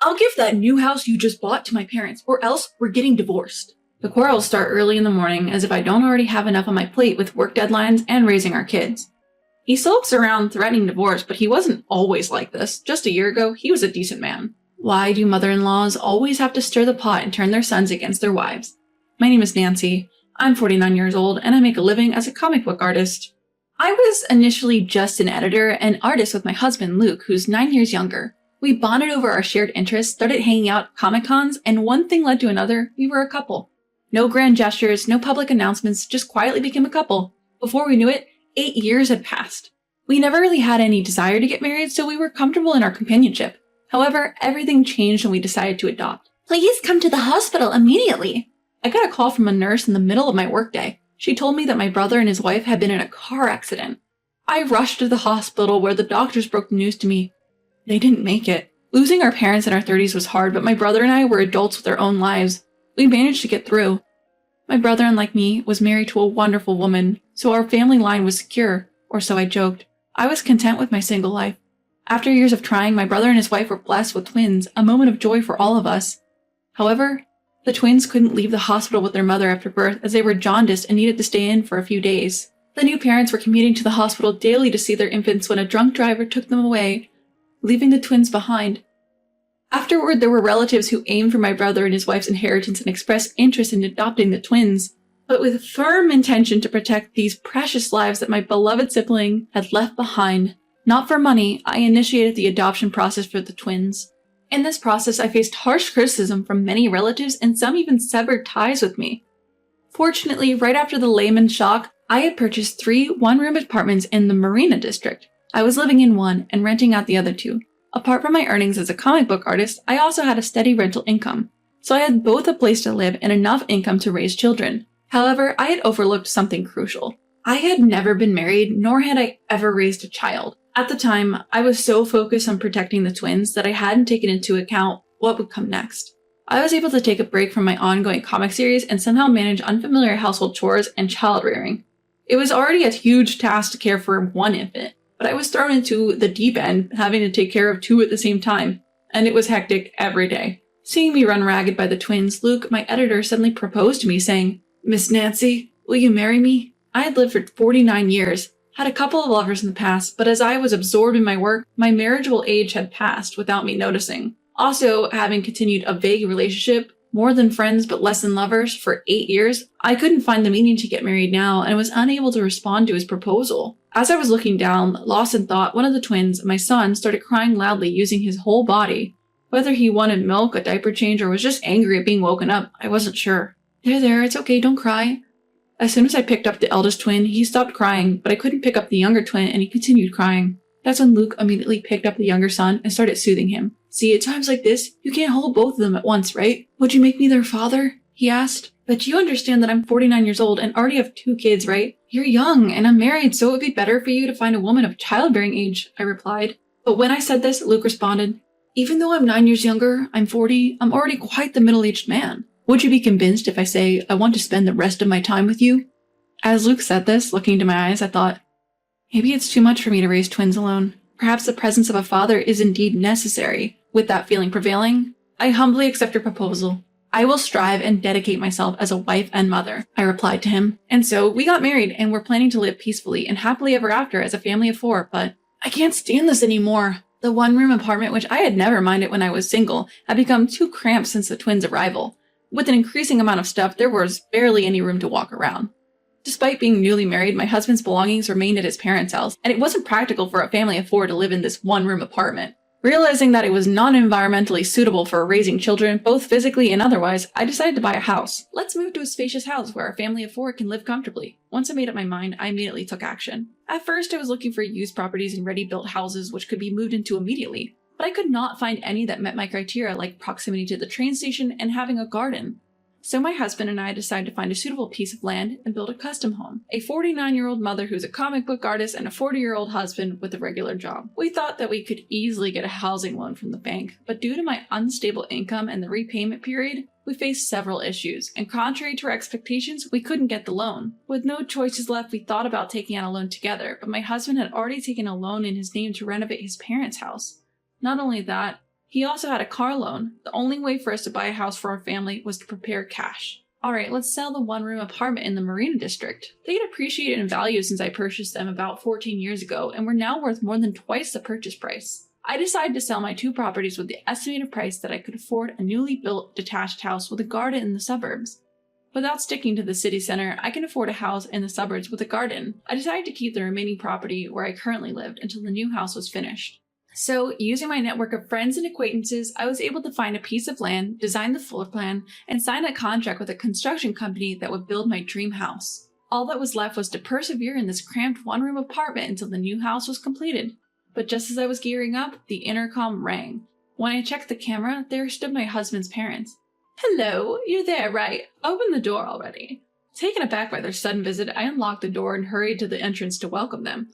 I'll give that new house you just bought to my parents, or else we're getting divorced. The quarrels start early in the morning, as if I don't already have enough on my plate with work deadlines and raising our kids. He sulks around threatening divorce, but he wasn't always like this. Just a year ago, he was a decent man. Why do mother-in-laws always have to stir the pot and turn their sons against their wives? My name is Nancy. I'm 49 years old, and I make a living as a comic book artist. I was initially just an editor and artist with my husband, Luke, who's 9 years younger. We bonded over our shared interests, started hanging out at Comic-Cons, and one thing led to another. We were a couple. No grand gestures, no public announcements, just quietly became a couple. Before we knew it, 8 years had passed. We never really had any desire to get married, so we were comfortable in our companionship. However, everything changed when we decided to adopt. Please come to the hospital immediately. I got a call from a nurse in the middle of my workday. She told me that my brother and his wife had been in a car accident. I rushed to the hospital where the doctors broke the news to me. They didn't make it. Losing our parents in our 30s was hard, but my brother and I were adults with our own lives. We managed to get through. My brother, unlike me, was married to a wonderful woman, so our family line was secure, or so I joked. I was content with my single life. After years of trying, my brother and his wife were blessed with twins, a moment of joy for all of us. However, the twins couldn't leave the hospital with their mother after birth as they were jaundiced and needed to stay in for a few days. The new parents were commuting to the hospital daily to see their infants when a drunk driver took them away, leaving the twins behind. Afterward, there were relatives who aimed for my brother and his wife's inheritance and expressed interest in adopting the twins, but with firm intention to protect these precious lives that my beloved sibling had left behind. Not for money, I initiated the adoption process for the twins. In this process, I faced harsh criticism from many relatives and some even severed ties with me. Fortunately, right after the Lehman shock, I had purchased 3 one-room apartments in the Marina district. I was living in one and renting out the other 2. Apart from my earnings as a comic book artist, I also had a steady rental income, so I had both a place to live and enough income to raise children. However, I had overlooked something crucial. I had never been married, nor had I ever raised a child. At the time, I was so focused on protecting the twins that I hadn't taken into account what would come next. I was able to take a break from my ongoing comic series and somehow manage unfamiliar household chores and child rearing. It was already a huge task to care for one infant, but I was thrown into the deep end, having to take care of 2 at the same time, and it was hectic every day. Seeing me run ragged by the twins, Luke, my editor, suddenly proposed to me, saying, "Miss Nancy, will you marry me?" I had lived for 49 years, had a couple of lovers in the past, but as I was absorbed in my work, my marriageable age had passed without me noticing. Also, having continued a vague relationship, more than friends but less than lovers, for 8 years, I couldn't find the meaning to get married now and was unable to respond to his proposal. As I was looking down, lost in thought, one of the twins, my son, started crying loudly using his whole body. Whether he wanted milk, a diaper change, or was just angry at being woken up, I wasn't sure. There, it's okay, don't cry. As soon as I picked up the eldest twin, he stopped crying, but I couldn't pick up the younger twin and he continued crying. That's when Luke immediately picked up the younger son and started soothing him. "See, at times like this, you can't hold both of them at once, right? Would you make me their father?" he asked. "But you understand that I'm 49 years old and already have 2 kids, right? You're young and I'm married, so it would be better for you to find a woman of childbearing age," I replied. But when I said this, Luke responded, "Even though I'm 9 years younger, I'm 40, I'm already quite the middle-aged man. Would you be convinced if I say I want to spend the rest of my time with you?" As Luke said this, looking into my eyes, I thought, maybe it's too much for me to raise twins alone. Perhaps the presence of a father is indeed necessary. With that feeling prevailing, I humbly accept your proposal. "I will strive and dedicate myself as a wife and mother," I replied to him. And so we got married and we're planning to live peacefully and happily ever after as a family of 4, but I can't stand this anymore. The one-room apartment, which I had never minded when I was single, had become too cramped since the twins' arrival. With an increasing amount of stuff, there was barely any room to walk around. Despite being newly married, my husband's belongings remained at his parents' house, and it wasn't practical for a family of 4 to live in this one-room apartment. Realizing that it was non-environmentally suitable for raising children, both physically and otherwise, I decided to buy a house. Let's move to a spacious house where a family of 4 can live comfortably. Once I made up my mind, I immediately took action. At first, I was looking for used properties and ready-built houses which could be moved into immediately, but I could not find any that met my criteria, like proximity to the train station and having a garden. So my husband and I decided to find a suitable piece of land and build a custom home. A 49-year-old mother who's a comic book artist and a 40-year-old husband with a regular job. We thought that we could easily get a housing loan from the bank, but due to my unstable income and the repayment period, we faced several issues, and contrary to our expectations, we couldn't get the loan. With no choices left, we thought about taking out a loan together, but my husband had already taken a loan in his name to renovate his parents' house. Not only that, He also had a car loan. The only way for us to buy a house for our family was to prepare cash. Alright, let's sell the one-room apartment in the Marina District. They had appreciated in value since I purchased them about 14 years ago and were now worth more than twice the purchase price. I decided to sell my 2 properties with the estimated price that I could afford a newly built detached house with a garden in the suburbs. Without sticking to the city center, I can afford a house in the suburbs with a garden. I decided to keep the remaining property where I currently lived until the new house was finished. So, using my network of friends and acquaintances, I was able to find a piece of land, design the floor plan, and sign a contract with a construction company that would build my dream house. All that was left was to persevere in this cramped one-room apartment until the new house was completed. But just as I was gearing up, the intercom rang. When I checked the camera, there stood my husband's parents. "Hello, you're there, right? Open the door already." Taken aback by their sudden visit, I unlocked the door and hurried to the entrance to welcome them.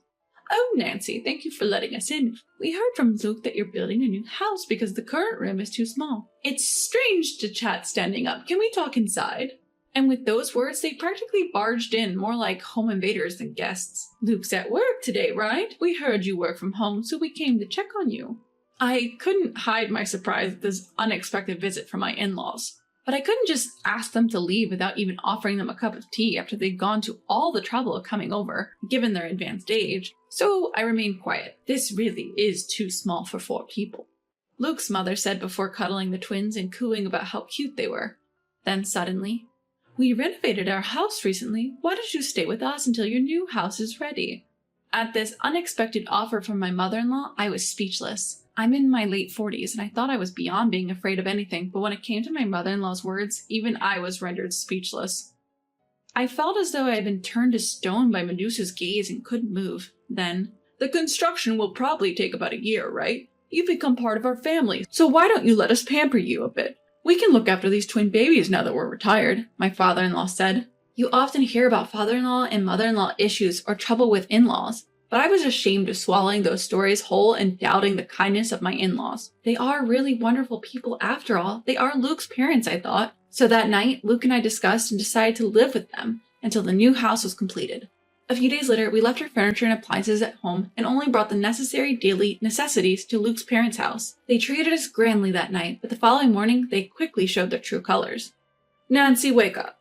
"Oh, Nancy, thank you for letting us in. We heard from Luke that you're building a new house because the current room is too small. It's strange to chat standing up. Can we talk inside?" And with those words, they practically barged in, more like home invaders than guests. "Luke's at work today, right? We heard you work from home, so we came to check on you." I couldn't hide my surprise at this unexpected visit from my in-laws. But I couldn't just ask them to leave without even offering them a cup of tea after they'd gone to all the trouble of coming over, given their advanced age. So I remained quiet. "This really is too small for 4 people," Luke's mother said before cuddling the twins and cooing about how cute they were. Then suddenly, "We renovated our house recently. Why don't you stay with us until your new house is ready?" At this unexpected offer from my mother-in-law, I was speechless. I'm in my late 40s, and I thought I was beyond being afraid of anything, but when it came to my mother-in-law's words, even I was rendered speechless. I felt as though I had been turned to stone by Medusa's gaze and couldn't move. Then, "The construction will probably take about a year, right? You've become part of our family, so why don't you let us pamper you a bit? We can look after these twin babies now that we're retired," my father-in-law said. You often hear about father-in-law and mother-in-law issues or trouble with in-laws. But I was ashamed of swallowing those stories whole and doubting the kindness of my in-laws. They are really wonderful people after all. They are Luke's parents, I thought. So that night, Luke and I discussed and decided to live with them until the new house was completed. A few days later, we left our furniture and appliances at home and only brought the necessary daily necessities to Luke's parents' house. They treated us grandly that night, but the following morning, they quickly showed their true colors. "Nancy, wake up."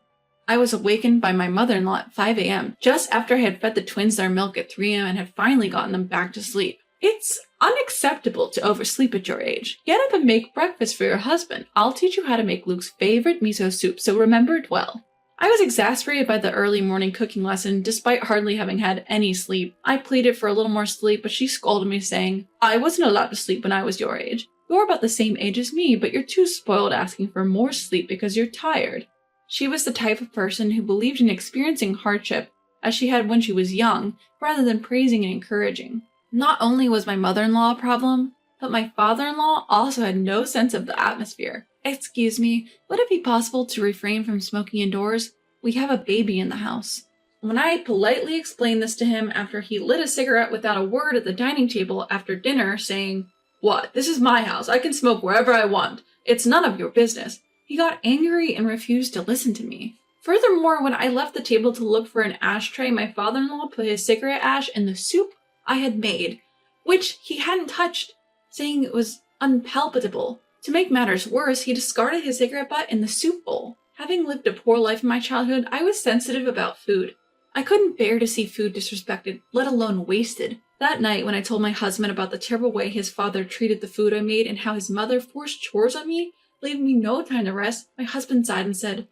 I was awakened by my mother-in-law at 5 a.m., just after I had fed the twins their milk at 3 a.m. and had finally gotten them back to sleep. "It's unacceptable to oversleep at your age. Get up and make breakfast for your husband. I'll teach you how to make Luke's favorite miso soup, so remember it well." I was exasperated by the early morning cooking lesson, despite hardly having had any sleep. I pleaded for a little more sleep, but she scolded me, saying, "I wasn't allowed to sleep when I was your age. You're about the same age as me, but you're too spoiled asking for more sleep because you're tired." She was the type of person who believed in experiencing hardship, as she had when she was young, rather than praising and encouraging. Not only was my mother-in-law a problem, but my father-in-law also had no sense of the atmosphere. "Excuse me, would it be possible to refrain from smoking indoors? We have a baby in the house." When I politely explained this to him after he lit a cigarette without a word at the dining table after dinner, saying, "What? This is my house. I can smoke wherever I want. It's none of your business," he got angry and refused to listen to me. Furthermore, when I left the table to look for an ashtray, my father-in-law put his cigarette ash in the soup I had made, which he hadn't touched, saying it was unpalatable. To make matters worse, he discarded his cigarette butt in the soup bowl. Having lived a poor life in my childhood, I was sensitive about food. I couldn't bear to see food disrespected, let alone wasted. That night, when I told my husband about the terrible way his father treated the food I made and how his mother forced chores on me, leaving me no time to rest, my husband sighed and said,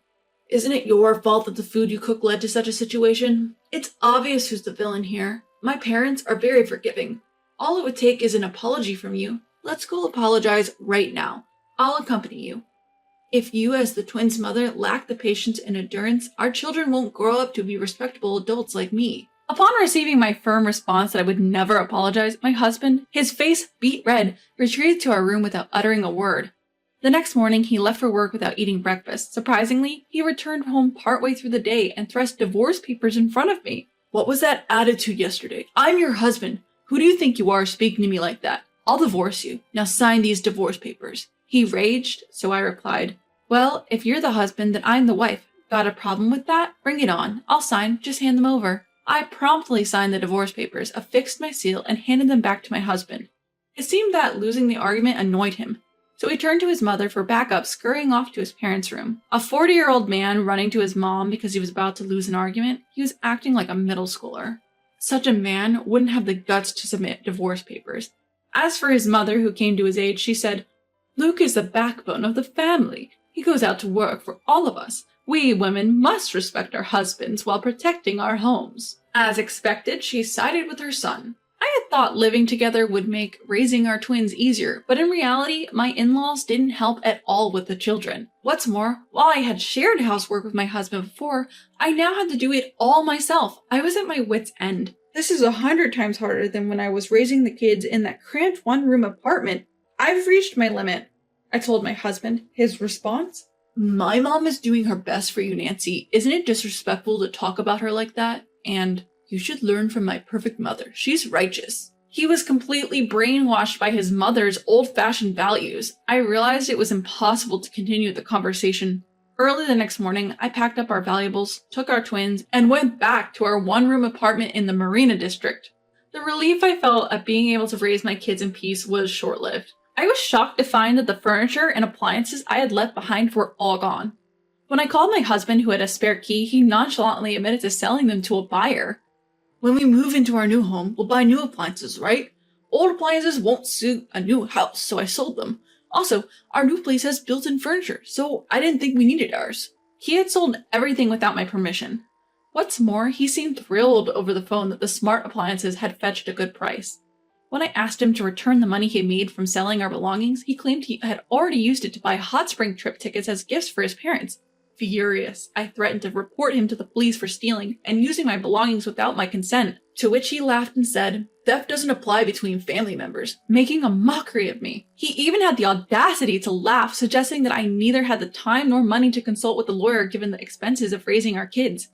"Isn't it your fault that the food you cook led to such a situation? It's obvious who's the villain here. My parents are very forgiving. All it would take is an apology from you. Let's go apologize right now. I'll accompany you. If you, as the twins' mother, lack the patience and endurance, our children won't grow up to be respectable adults like me." Upon receiving my firm response that I would never apologize, my husband, his face beet red, retreated to our room without uttering a word. The next morning, he left for work without eating breakfast. Surprisingly, he returned home partway through the day and thrust divorce papers in front of me. "What was that attitude yesterday? I'm your husband. Who do you think you are speaking to me like that? I'll divorce you. Now sign these divorce papers." He raged, so I replied, "Well, if you're the husband, then I'm the wife. Got a problem with that? Bring it on. I'll sign. Just hand them over." I promptly signed the divorce papers, affixed my seal, and handed them back to my husband. It seemed that losing the argument annoyed him. So he turned to his mother for backup, scurrying off to his parents' room. A 40-year-old man running to his mom because he was about to lose an argument, he was acting like a middle schooler. Such a man wouldn't have the guts to submit divorce papers. As for his mother, who came to his aid, she said, "Luke is the backbone of the family. He goes out to work for all of us. We women must respect our husbands while protecting our homes." As expected, she sided with her son. I had thought living together would make raising our twins easier, but in reality, my in-laws didn't help at all with the children. What's more, while I had shared housework with my husband before, I now had to do it all myself. I was at my wit's end. This is 100 times harder than when I was raising the kids in that cramped one-room apartment. I've reached my limit, I told my husband. His response? "My mom is doing her best for you, Nancy. Isn't it disrespectful to talk about her like that? And you should learn from my perfect mother. She's righteous." He was completely brainwashed by his mother's old-fashioned values. I realized it was impossible to continue the conversation. Early the next morning, I packed up our valuables, took our twins, and went back to our one-room apartment in the Marina District. The relief I felt at being able to raise my kids in peace was short-lived. I was shocked to find that the furniture and appliances I had left behind were all gone. When I called my husband, who had a spare key, he nonchalantly admitted to selling them to a buyer. "When we move into our new home, we'll buy new appliances, right? Old appliances won't suit a new house, so I sold them. Also, our new place has built-in furniture, so I didn't think we needed ours." He had sold everything without my permission. What's more, he seemed thrilled over the phone that the smart appliances had fetched a good price. When I asked him to return the money he made from selling our belongings, he claimed he had already used it to buy hot spring trip tickets as gifts for his parents. Furious, I threatened to report him to the police for stealing and using my belongings without my consent, to which he laughed and said, "Theft doesn't apply between family members," making a mockery of me. He even had the audacity to laugh, suggesting that I neither had the time nor money to consult with a lawyer given the expenses of raising our kids.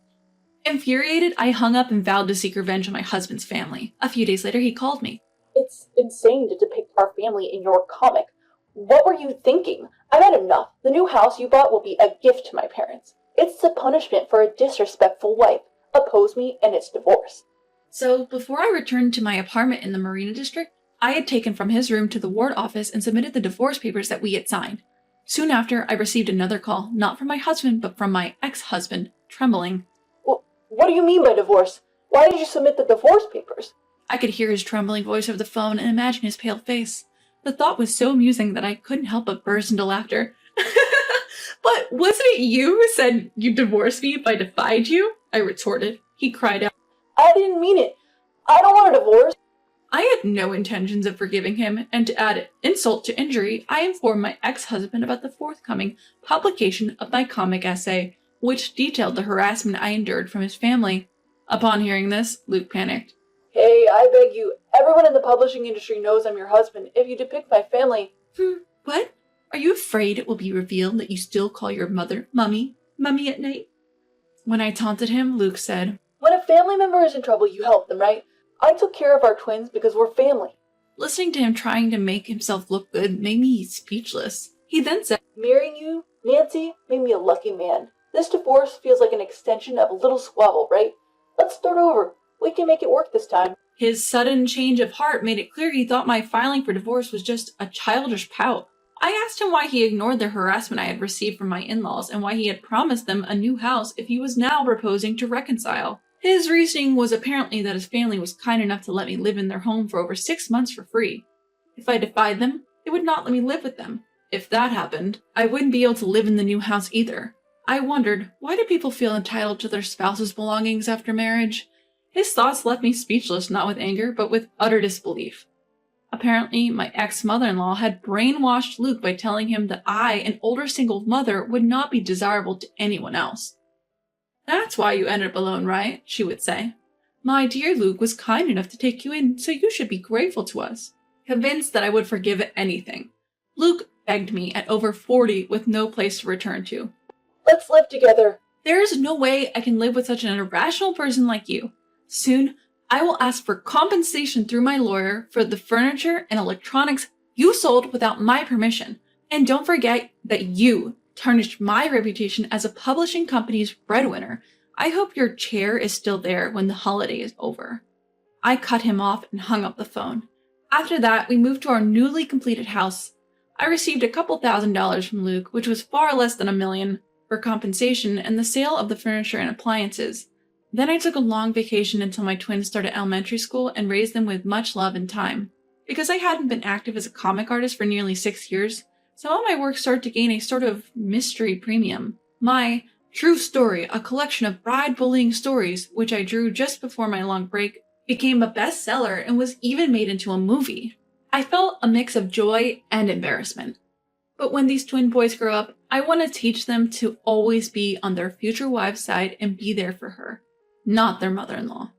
Infuriated, I hung up and vowed to seek revenge on my husband's family. A few days later, he called me. "It's insane to depict our family in your comic. What were you thinking? I've had enough. The new house you bought will be a gift to my parents. It's the punishment for a disrespectful wife. Oppose me and it's divorce." So, before I returned to my apartment in the Marina District, I had taken from his room to the ward office and submitted the divorce papers that we had signed. Soon after, I received another call, not from my husband, but from my ex-husband, trembling. What do you mean by divorce? Why did you submit the divorce papers?" I could hear his trembling voice over the phone and imagine his pale face. The thought was so amusing that I couldn't help but burst into laughter. "But wasn't it you who said you'd divorce me if I defied you?" I retorted. He cried out. "I didn't mean it. I don't want a divorce." I had no intentions of forgiving him, and to add insult to injury, I informed my ex-husband about the forthcoming publication of my comic essay, which detailed the harassment I endured from his family. Upon hearing this, Luke panicked. "Hey, I beg you. Everyone in the publishing industry knows I'm your husband. If you depict my family..." What? Are you afraid it will be revealed that you still call your mother Mummy at night? When I taunted him, Luke said, "When a family member is in trouble, you help them, right? I took care of our twins because we're family." Listening to him trying to make himself look good made me speechless. He then said, "Marrying you, Nancy, made me a lucky man. This divorce feels like an extension of a little squabble, right? Let's start over. We can make it work this time." His sudden change of heart made it clear he thought my filing for divorce was just a childish pout. I asked him why he ignored the harassment I had received from my in-laws and why he had promised them a new house if he was now proposing to reconcile. His reasoning was apparently that his family was kind enough to let me live in their home for over 6 months for free. If I defied them, they would not let me live with them. If that happened, I wouldn't be able to live in the new house either. I wondered, why do people feel entitled to their spouse's belongings after marriage? His thoughts left me speechless, not with anger, but with utter disbelief. Apparently, my ex-mother-in-law had brainwashed Luke by telling him that I, an older single mother, would not be desirable to anyone else. "That's why you ended up alone, right?" she would say. "My dear Luke was kind enough to take you in, so you should be grateful to us." Convinced that I would forgive anything, Luke begged me at over 40 with no place to return to. "Let's live together." "There is no way I can live with such an irrational person like you. Soon, I will ask for compensation through my lawyer for the furniture and electronics you sold without my permission. And don't forget that you tarnished my reputation as a publishing company's breadwinner. I hope your chair is still there when the holiday is over." I cut him off and hung up the phone. After that, we moved to our newly completed house. I received a couple $1,000s from Luke, which was far less than $1 million, for compensation and the sale of the furniture and appliances. Then I took a long vacation until my twins started elementary school and raised them with much love and time. Because I hadn't been active as a comic artist for nearly 6 years, some of my work started to gain a sort of mystery premium. My True Story, a collection of bride bullying stories, which I drew just before my long break, became a bestseller and was even made into a movie. I felt a mix of joy and embarrassment. But when these twin boys grow up, I want to teach them to always be on their future wife's side and be there for her, not their mother-in-law.